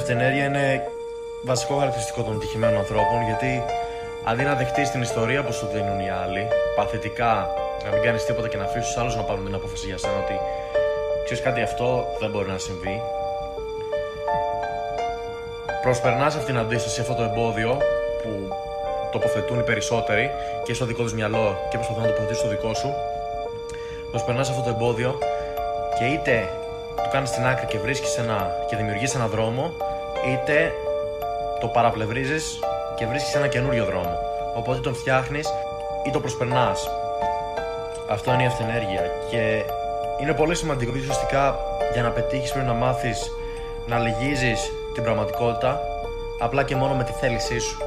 αυτενέργεια είναι βασικό χαρακτηριστικό των τυχημένων ανθρώπων, γιατί αντί να δεχτείς την ιστορία που σου δίνουν οι άλλοι, παθητικά να μην κάνεις τίποτα και να αφήσεις τους άλλους να πάρουν την απόφαση για σένα ότι ξέρεις κάτι, αυτό δεν μπορεί να συμβεί, προσπερνάς αυτήν την αντίσταση, αυτό το εμπόδιο που τοποθετούν οι περισσότεροι και στο δικό τους μυαλό και προσπαθούν να τοποθετήσουν στο δικό σου. Προσπερνάς αυτό το εμπόδιο και είτε το κάνεις στην άκρη και και δημιουργείς ένα δρόμο, είτε το παραπλευρίζεις και βρίσκεις ένα καινούριο δρόμο. Οπότε τον φτιάχνεις ή το προσπερνάς. Αυτό είναι η αυτενέργεια και είναι πολύ σημαντικό, διότι ουσιαστικά για να πετύχεις πρέπει να μάθεις να λυγίζεις την πραγματικότητα απλά και μόνο με τη θέλησή σου.